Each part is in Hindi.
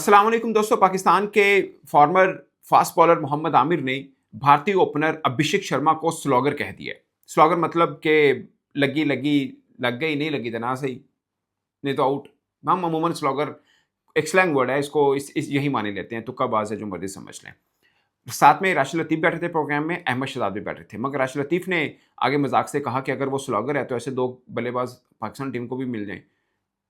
अस्सलाम वालेकुम दोस्तों। पाकिस्तान के former fast bowler Mohammad Amir ने भारतीय ओपनर अभिषेक शर्मा को स्लॉगर कह दिया। स्लॉगर मतलब कि लगी लगी, लग गई नहीं लगी तो ना सही, नहीं तो आउट। हम अमूमन स्लॉगर एक स्लैंग वर्ड है, इसको यही माने लेते हैं। तुक्काबाज है, जो मर्जी समझ लें। साथ में राशिद लतीफ़ बैठे थे प्रोग्राम में, अहमद शहजाद भी बैठे थे, मगर राशिद लतीफ़ ने आगे मजाक से कहा कि अगर वो स्लॉगर है तो ऐसे दो बल्लेबाज पाकिस्तान टीम को भी मिल जाएं।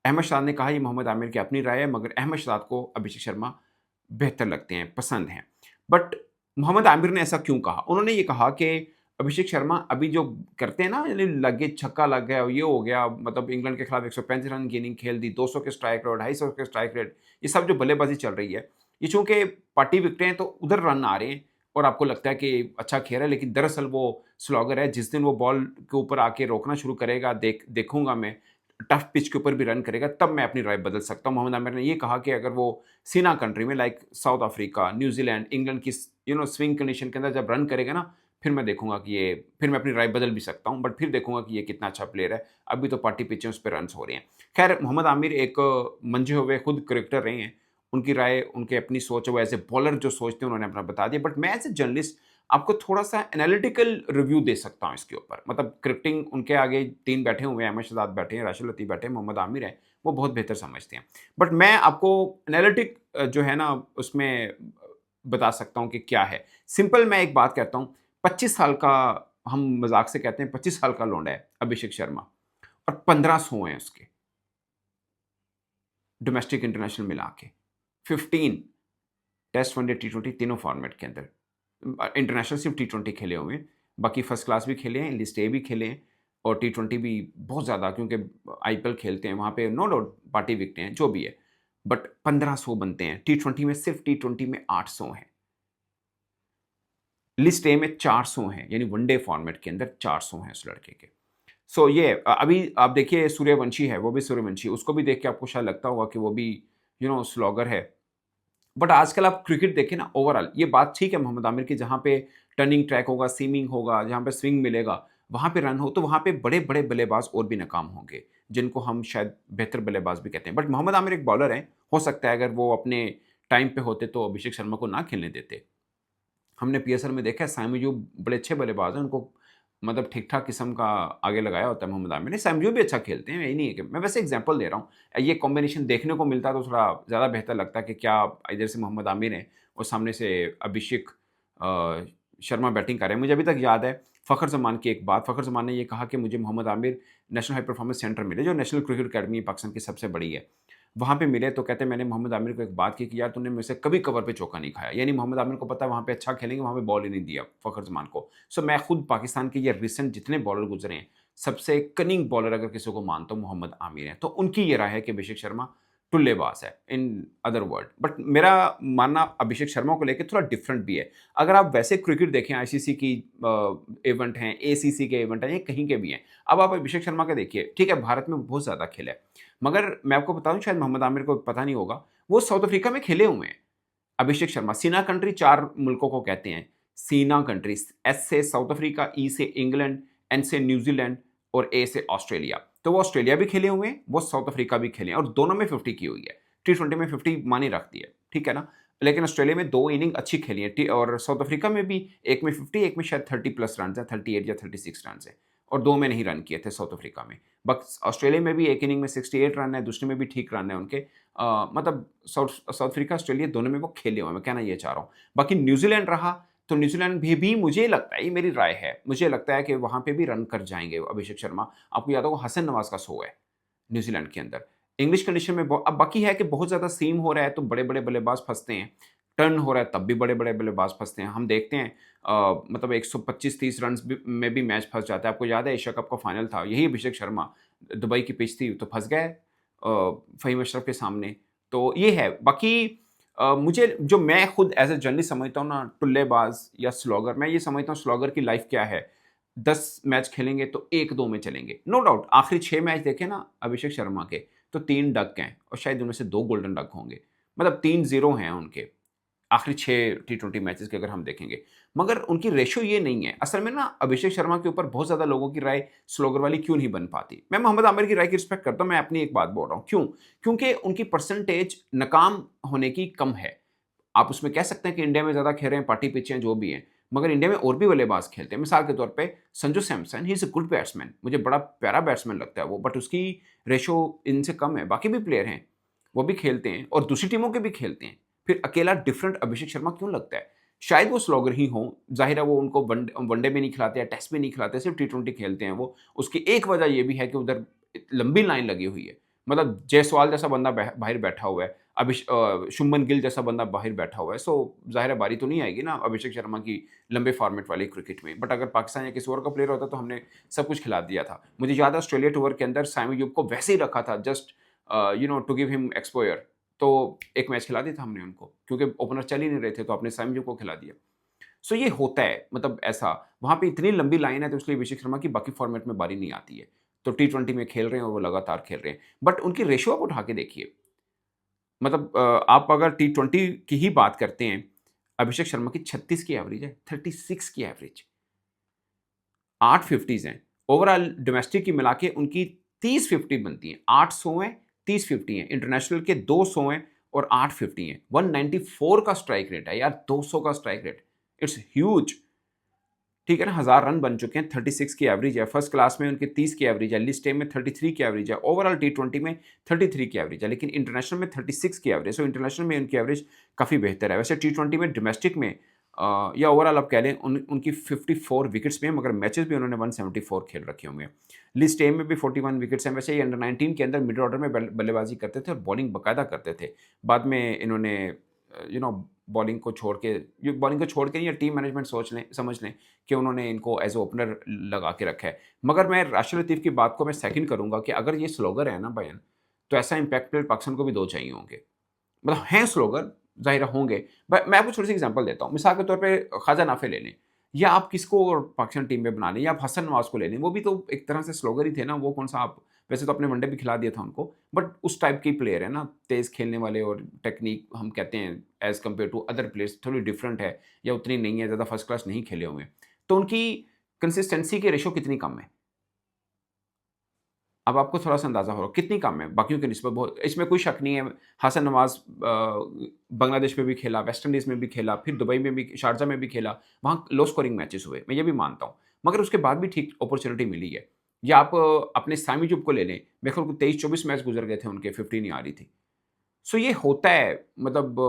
अहमद शहजाद ने कहा ये मोहम्मद आमिर की अपनी राय है, मगर अहमद शहजाद को अभिषेक शर्मा बेहतर लगते हैं, पसंद हैं। बट मोहम्मद आमिर ने ऐसा क्यों कहा? उन्होंने ये कहा कि अभिषेक शर्मा अभी जो करते हैं ना, यानी लगे छक्का लग गया, ये हो गया, मतलब इंग्लैंड के खिलाफ 135 रन की इनिंग खेल दी, 200 के स्ट्राइक रेट, 250 के स्ट्राइक रेट, ये सब जो बल्लेबाजी चल रही है, ये चूंकि पार्टी विकेटें हैं तो उधर रन आ रहे हैं और आपको लगता है कि अच्छा खेल रहा है, लेकिन दरअसल वो स्लॉगर है। जिस दिन वो बॉल के ऊपर आके रोकना शुरू करेगा, देखूंगा मैं, टफ पिच के ऊपर भी रन करेगा, तब मैं अपनी राय बदल सकता हूँ। मोहम्मद आमिर ने ये कहा कि अगर वो सीना कंट्री में like south Africa, New Zealand, England की स्विंग कंडीशन के अंदर जब रन करेगा ना, फिर मैं देखूंगा कि ये, फिर मैं अपनी राय बदल भी सकता हूँ, बट फिर देखूंगा कि ये कितना अच्छा प्लेयर है। अभी तो पार्टी पिच है, उस पर रन हो रहे हैं। खैर, मोहम्मद आमिर एक मंजे हुए खुद क्रिकेटर रहे हैं। उनकी राय, उनकी अपनी सोच है, वो एज ए बॉलर जो सोचते हैं उन्होंने अपना बता दिया। बट मैं एज ए जर्नलिस्ट आपको थोड़ा-सा एनालिटिकल रिव्यू दे सकता हूँ इसके ऊपर। मतलब क्रिकेटिंग उनके आगे 3 बैठे हुए हैं, अहमद शहजाद बैठे हैं, राशिद लतीफ़ बैठे हैं, मोहम्मद आमिर हैं, वो बहुत बेहतर समझते हैं। बट मैं आपको एनालिटिक जो है ना, उसमें बता सकता हूँ कि क्या है। सिंपल मैं एक बात कहता हूँ, 25 साल का, हम मज़ाक से कहते हैं 25 साल का लौंडा है अभिषेक शर्मा, और 1500 हैं उसके, डोमेस्टिक इंटरनेशनल मिला के। 15 टेस्ट, वनडे, टी20 तीनों फॉर्मेट के अंदर। इंटरनेशनल सिर्फ टी20 खेले हुए हैं, बाकी फर्स्ट क्लास भी खेले हैं, लिस्ट ए भी खेले हैं, और टी20 भी बहुत ज़्यादा, क्योंकि आईपीएल खेलते हैं वहाँ पे, नो डाउट पार्टी विकटें हैं, जो भी है। बट 1500 बनते हैं टी20 में, सिर्फ टी20 में 800 हैं, लिस्ट ए में 400 हैं, यानी वनडे फॉर्मेट के अंदर 400 हैं उस लड़के के। सो ये अभी आप देखिए, सूर्यवंशी है, वो भी सूर्यवंशी, उसको भी देख के आपको शायद लगता होगा कि वो भी स्लॉगर है। बट आजकल आप क्रिकेट देखें ना, ओवरऑल ये बात ठीक है मोहम्मद आमिर की, जहाँ पे टर्निंग ट्रैक होगा, सीमिंग होगा, जहाँ पे स्विंग मिलेगा, वहाँ पे रन हो, तो वहाँ पे बड़े-बड़े बल्लेबाज और भी नाकाम होंगे, जिनको हम शायद बेहतर बल्लेबाज भी कहते हैं। बट मोहम्मद आमिर एक बॉलर हैं, हो सकता है अगर वो अपने टाइम पे होते तो अभिषेक शर्मा को ना खेलने देते। हमने पीएसएल में देखा है, साइम अयूब बड़े अच्छे बल्लेबाज हैं, उनको मतलब ठीक-ठाक किस्म का आगे लगाया होता है मोहम्मद आमिर ने। साइम अयूब भी अच्छा खेलते हैं, यही नहीं है कि, मैं वैसे एग्ज़ाम्पल दे रहा हूँ। ये कॉम्बिनेशन देखने को मिलता तो थोड़ा ज़्यादा बेहतर लगता है कि क्या इधर से मोहम्मद आमिर हैं और सामने से अभिषेक शर्मा बैटिंग कर रहे हैं। मुझे अभी तक याद है फ़खर ज़मान की एक बात, फ़खर ज़मान ने ये कहा कि मुझे Mohammad Amir national high performance centre मिले, जो नेशनल क्रिकेट अकेडमी पाकिस्तान की सबसे बड़ी है। वहाँ पे मिले तो कहते हैं, मैंने मोहम्मद आमिर को एक बात की कि यार तूने मेरे से कभी कवर पे चौका नहीं खाया। यानी मोहम्मद आमिर को पता है वहाँ पे अच्छा खेलेंगे, वहाँ पे बॉल ही नहीं दिया फ़खर ज़मान को। सो मैं खुद पाकिस्तान के ये रिसेंट जितने बॉलर गुज़रे हैं, सबसे कनिंग बॉलर अगर किसी को मानता हूँ, मोहम्मद आमिर हैं। तो उनकी ये राय है कि अभिषेक शर्मा टुल्लेबाज़ है, इन अदर वर्ड। बट मेरा मानना अभिषेक शर्मा को लेके थोड़ा डिफरेंट भी है। अगर आप वैसे क्रिकेट देखें, आईसीसी की इवेंट हैं, एसीसी के इवेंट हैं, ये कहीं के भी हैं। अब आप अभिषेक शर्मा का देखिए, ठीक है, भारत में बहुत ज़्यादा खेला है, मगर मैं आपको बता दूँ, शायद मोहम्मद आमिर को पता नहीं होगा, वो साउथ अफ्रीका में खेले हुए हैं। अभिषेक शर्मा, सीना कंट्री 4 मुल्कों को कहते हैं। सीना कंट्रीज़, एस से साउथ अफ्रीका, ई से इंग्लैंड, एन से न्यूज़ीलैंड और ए से ऑस्ट्रेलिया। तो वो ऑस्ट्रेलिया भी खेले हुए हैं, वो साउथ अफ्रीका भी खेले हैं, और दोनों में 50 की हुई है। टी20 में 50 मानी रखती है, ठीक है ना? लेकिन ऑस्ट्रेलिया में 2 इनिंग अच्छी खेली है, टी और साउथ अफ्रीका में भी, एक में 50, एक में शायद 30 प्लस रन्स हैं, 38 या 36 रन्स हैं, और 2 में नहीं रन किए थे साउथ अफ्रीका में। बस ऑस्ट्रेलिया में भी एक इनिंग में 68 रन है, दूसरे में भी ठीक रन है उनके। मतलब साउथ साउथ अफ्रीका, ऑस्ट्रेलिया दोनों में वो खेले हुए हैं, मैं कहना ये चाह रहा हूँ। बाकी न्यूज़ीलैंड रहा, तो न्यूज़ीलैंड भी मुझे लगता है, ये मेरी राय है, मुझे लगता है कि वहाँ पे भी रन कर जाएँगे अभिषेक शर्मा। आपको याद होगा हसन नवाज़ का शो है न्यूज़ीलैंड के अंदर। इंग्लिश कंडीशन में अब बाकी है कि बहुत ज़्यादा सीम हो रहा है तो बड़े-बड़े बल्लेबाज फँसते हैं। टर्न हो रहा है तब भी बड़े-बड़े बल्लेबाज फँसते हैं। हम देखते हैं मतलब 125-30 रन्स में भी मैच फँस जाता है। आपको याद है एशिया कप का फाइनल था, यही अभिषेक शर्मा, दुबई की पिच थी तो फँस गए फ़हीम अशरफ के सामने। तो ये है। बाकी मुझे, जो मैं खुद एज़ अ जर्नलिस्ट समझता हूँ ना, टुल्लेबाज़ या स्लॉगर, मैं ये समझता हूँ स्लॉगर की लाइफ़ क्या है? 10 मैच खेलेंगे तो 1-2 में चलेंगे। नो डाउट आखिरी 6 मैच देखें ना अभिषेक शर्मा के, तो 3 डक हैं और शायद उनमें से 2 गोल्डन डक होंगे। मतलब 3 ज़ीरो हैं उनके। आखिरी 6 टी20 मैचेस के अगर हम देखेंगे। मगर उनकी रेशियो ये नहीं है। असल में ना अभिषेक शर्मा के ऊपर बहुत ज़्यादा लोगों की राय स्लोगर वाली क्यों नहीं बन पाती? मैं मोहम्मद आमिर की राय की रिस्पेक्ट करता हूँ, मैं अपनी एक बात बोल रहा हूँ। क्यों? क्योंकि उनकी परसेंटेज नाकाम होने की कम है। आप उसमें कह सकते हैं कि इंडिया में ज़्यादा खेल रहे हैं, पार्टी पिच हैं, जो भी हैं। मगर इंडिया में और भी बल्लेबाज खेलते हैं। मिसाल के तौर पे Sanju Samson, he is a good batsman. मुझे बड़ा प्यारा बैट्समैन लगता है वो, बट उसकी रेशियो इनसे कम है। बाकी भी प्लेयर हैं, वो भी खेलते हैं और दूसरी टीमों के भी खेलते हैं। फिर अकेला डिफरेंट अभिषेक शर्मा क्यों लगता है? शायद वो स्लॉगर ही हों, ज़ाहिर है वो उनको वनडे में नहीं खिलाते या टेस्ट में नहीं खिलाते, सिर्फ टी20 खेलते हैं वो। उसकी एक वजह ये भी है कि उधर लंबी लाइन लगी हुई है। मतलब जायसवाल जैसा बंदा बाहर बैठा हुआ है, शुभमन गिल जैसा बंदा बाहर बैठा हुआ है, सो ज़ाहिर है बारी तो नहीं आएगी ना अभिषेक शर्मा की लंबे फॉर्मेट वाली क्रिकेट में। बट अगर पाकिस्तान या किसी और का प्लेयर होता तो हमने सब कुछ खिला दिया था। मुझे याद है ऑस्ट्रेलिया टूर के अंदर सामी यूब को वैसे ही रखा था, just to give him exposure. तो एक मैच खिला दिया था हमने उनको, क्योंकि ओपनर चल ही नहीं रहे थे, तो अपने सामी यूब को खिला दिया। सो ये होता है, मतलब ऐसा वहाँ पे इतनी लंबी लाइन है, तो इसलिए अभिषेक शर्मा की बाकी फॉर्मेट में बारी नहीं आती है। तो टी20 में खेल रहे हैं और वो लगातार खेल रहे हैं। बट उनकी रेशियो आप उठा के देखिए, मतलब आप अगर टी20 की ही बात करते हैं, अभिषेक शर्मा की 36 की एवरेज है, 36 की एवरेज, 8 50s हैं। ओवरऑल डोमेस्टिक की मिला के उनकी 30 50 बनती हैं। 8 100 हैं, 30 50 हैं। इंटरनेशनल के 2 100 हैं और 8 50 हैं। 194 का स्ट्राइक रेट है यार, 200 का स्ट्राइक रेट। It's huge. ठीक है ना, 1000 रन बन चुके हैं, 36 की एवरेज है। फर्स्ट क्लास में उनके 30 की एवरेज है, लिस्ट ए में 33 की एवरेज है, ओवरऑल टी20 में 33 की एवरेज है, लेकिन इंटरनेशनल में 36 की एवरेज। सो इंटरनेशनल में उनकी एवरेज काफ़ी बेहतर है। वैसे टी20 में डोमेस्टिक में या ओवरऑल आप कह लें उनकी 54 विकेट्स भी हैं, मगर मैचेस भी उन्होंने 174 खेल रखे होंगे। लिस्ट ए में भी 41 विकेट्स हैं। वैसे ये अंडर 19 के अंदर मिडिल ऑर्डर में बल्लेबाजी करते थे और बॉलिंग बाकायदा करते थे। बाद में इन्होंने यू नो बॉलिंग को छोड़ के या टीम मैनेजमेंट सोच लें, समझ लें कि उन्होंने इनको एज ए ओपनर लगा के रखा है। मगर मैं राशिद लतीफ़ की बात को मैं सेकंड करूँगा कि अगर ये स्लोगर है ना बयान, तो ऐसा इम्पैक्ट प्लेयर पाकिस्तान को भी 2 चाहिए होंगे। मतलब हैं स्लोगर, ज़ाहिर है होंगे। ब मैं आपको छोटी-सी एग्ज़ाम्पल देता हूँ। मिसाल के तौर पे ख्वाजा नाफ़े ले लें, या आप किसको और पाकिस्तान टीम में बना लें, या आप हसन नवाज़ को ले लें। वो भी तो एक तरह से स्लोगर ही थे ना, वो कौन-सा आप वैसे तो आपने वनडे भी खिला दिया था उनको, बट उस टाइप के ही प्लेयर है ना, तेज़ खेलने वाले, और टेक्नीक हम कहते हैं as compare to other players थोड़ी डिफरेंट है या उतनी नहीं है, ज़्यादा फर्स्ट क्लास नहीं खेले हुए हैं। तो उनकी कंसिस्टेंसी की रेशियो कितनी कम है? अब आपको थोड़ा-सा अंदाज़ा होगा कितनी कम है, बाकियों की निस्बत बहुत, इसमें कोई शक नहीं है। हसन नवाज़ बांग्लादेश में भी खेला, वेस्ट इंडीज़ में भी खेला, फिर दुबई में भी, शारजा में भी खेला, वहाँ लो स्कोरिंग मैचेस हुए, मैं ये भी मानता हूँ। मगर उसके बाद भी ठीक अपॉर्च्युनिटी मिली है। या आप अपने सामी ज़ुब को ले लें, मेरे ख्याल को 23-24 मैच गुज़र गए थे उनके, 50 नहीं आ रही थी। सो ये होता है, मतलब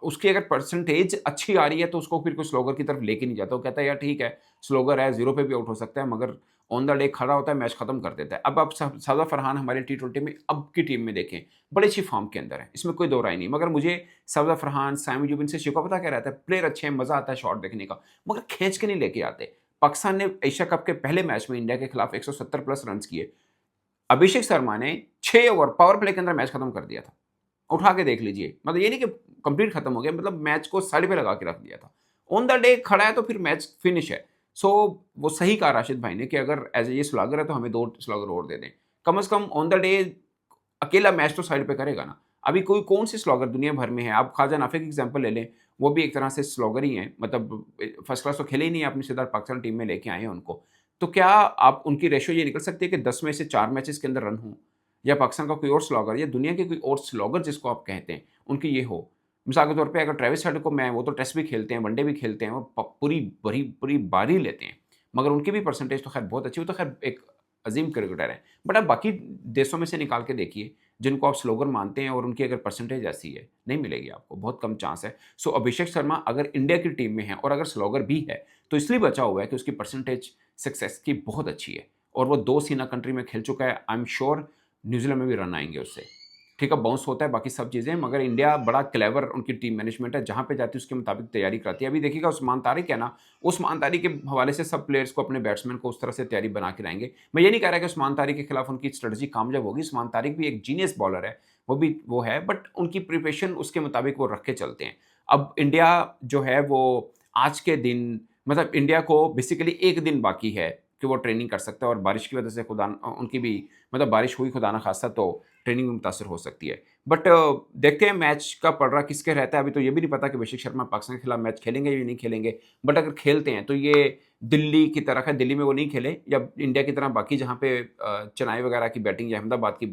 उसकी अगर परसेंटेज अच्छी आ रही है तो उसको फिर कोई स्लोगर की तरफ लेके नहीं जाता। वो कहता है यार ठीक है, स्लोगर है, ज़ीरो पे भी आउट हो सकता है, मगर ऑन द डे खड़ा होता है, मैच खत्म कर देता है। अब आप साजिद फरहान हमारे टी20 में अब की टीम में देखें, बड़े अच्छी फॉर्म के अंदर है, इसमें कोई दो राय नहीं। मगर मुझे साजिद फरहान, सामी यूब इनसे शिकवा पता क्या रहता है, प्लेयर अच्छे हैं, मज़ा आता है शॉट देखने का, मगर खींच के नहीं लेके आते। पाकिस्तान ने एशिया कप के पहले मैच में इंडिया के खिलाफ 170 प्लस रन्स किए। अभिषेक शर्मा ने 6 ओवर पावर प्ले के अंदर मैच खत्म कर दिया था। उठा के देख लीजिए। मतलब ये नहीं कि कंप्लीट खत्म हो गया, मतलब मैच को साइड पे लगा के रख दिया था। ऑन द डे खड़ा है तो फिर मैच फिनिश है। सो वो सही कहा राशिद भाई ने कि अगर एज़ ए ये स्लॉगर है तो हमें 2 स्लॉगर और दे दें। कम से कम ऑन द डे अकेला मैच तो साइड पे करेगा ना। अभी कोई कौन-सी स्लॉगर दुनिया भर में है, आप ख्वाजा नाफे की एग्ज़ाम्पल ले लें, वो भी एक तरह से स्लॉगर ही हैं। मतलब फर्स्ट क्लास तो खेले ही नहीं, आपने सीधा पाकिस्तान टीम में लेके आए हैं उनको। तो क्या आप उनकी रेशियो ये निकल सकती है कि 10 में से 4 मैचेज़ के अंदर रन हों? या पाकिस्तान का कोई और स्लॉगर या दुनिया के कोई और स्लॉगर जिसको आप कहते हैं, उनकी ये हो? मिसाल के तौर पे अगर ट्रेविस हेड को मैं, वो तो टेस्ट भी खेलते हैं, वनडे भी खेलते हैं और पूरी बारी लेते हैं। मगर उनकी भी परसेंटेज तो खैर बहुत अच्छी, वो तो खैर एक अज़ीम क्रिकेटर हैं। बट आप बाकी देशों में से निकाल के देखिए, जिनको आप स्लोगन मानते हैं और उनकी अगर परसेंटेज ऐसी है, नहीं मिलेगी आपको, बहुत कम चांस है। सो अभिषेक शर्मा अगर इंडिया की टीम में है और अगर स्लोगर भी है, तो इसलिए बचा हुआ है कि उसकी परसेंटेज सक्सेस की बहुत अच्छी है और वो 2 सीना कंट्री में खेल चुका है। आई एम श्योर न्यूज़ीलैंड में भी रन आएँगे उससे। ठीक है, बाउंस होता है, बाकी सब चीज़ें, मगर इंडिया बड़ा क्लेवर उनकी टीम मैनेजमेंट है, जहाँ पे जाती है उसके मुताबिक तैयारी कराती है। अभी देखिएगा उस्मान तारिक है ना, उस्मान तारिक के हवाले से सब प्लेयर्स को, अपने बैट्समैन को उस तरह से तैयारी बना के लाएँगे। मैं ये नहीं कह रहा कि उस्मान तारिक के खिलाफ उनकी स्ट्रैटेजी कामयाब होगी, उस्मान तारिक भी एक जीनियस बॉलर है, वो है, बट उनकी प्रिपरेशन उसके मुताबिक वो रख के चलते हैं। अब इंडिया जो है वो आज के दिन, मतलब इंडिया को बेसिकली 1 दिन बाकी है कि वो ट्रेनिंग कर सकता है, और बारिश की वजह से उनकी भी, मतलब बारिश हुई खुदा ना खास्ता, तो ट्रेनिंग भी मुतासर हो सकती है। बट देखते हैं मैच का पलड़ा किसके रहता है। अभी तो ये भी नहीं पता कि अभिषेक शर्मा पाकिस्तान के खिलाफ मैच खेलेंगे या नहीं खेलेंगे। बट अगर खेलते हैं तो ये दिल्ली की तरह है, दिल्ली में वो नहीं खेले या इंडिया की तरह बाकी जहाँ पे चेन्नई वगैरह की बैटिंग या अहमदाबाद की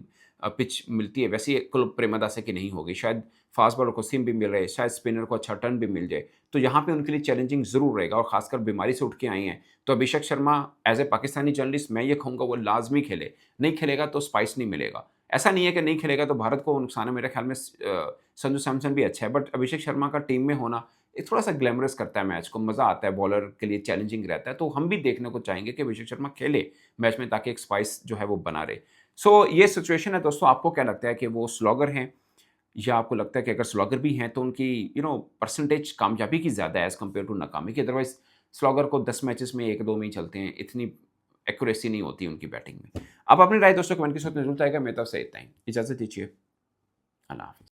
पिच मिलती है, वैसी कुल प्रेमदासे की नहीं होगी। शायद फास्ट बॉलर को सीम भी मिल रहे, शायद स्पिनर को अच्छा टर्न भी मिल जाए। तो यहाँ पे उनके लिए चैलेंजिंग ज़रूर रहेगा और ख़ासकर बीमारी से उठ के आई हैं, तो Abhishek Sharma as a Pakistani journalist मैं ये कहूँगा वो लाज़मी खेले। नहीं खेलेगा तो स्पाइस नहीं मिलेगा। ऐसा नहीं है कि नहीं खेलेगा तो भारत को नुकसान है, मेरे ख्याल में संजू सैमसन भी अच्छा है, बट अभिषेक शर्मा का टीम में होना ये थोड़ा-सा ग्लैमरस करता है मैच को, मज़ा आता है, बॉलर के लिए चैलेंजिंग रहता है। तो हम भी देखने को चाहेंगे कि अभिषेक शर्मा खेले मैच में ताकि एक स्पाइस जो है वो बना रहे। सो ये सिचुएशन है दोस्तों, आपको क्या लगता है कि वो स्लॉगर हैं या आपको लगता है कि अगर स्लॉगर भी हैं तो उनकी परसेंटेज कामयाबी की ज़्यादा है एज़ कम्पेयर टू नाकामी की? अदरवाइज़ स्लॉगर को 10 मैचेस में 1-2 में ही चलते हैं, इतनी एक्यूरेसी नहीं होती उनकी बैटिंग में। आप अपनी राय दोस्तों कमेंट के साथ में ज़रूर बताइएगा। मेरी तरफ से इतना ही। इजाज़त दीजिए। अल्लाह हाफ़िज़।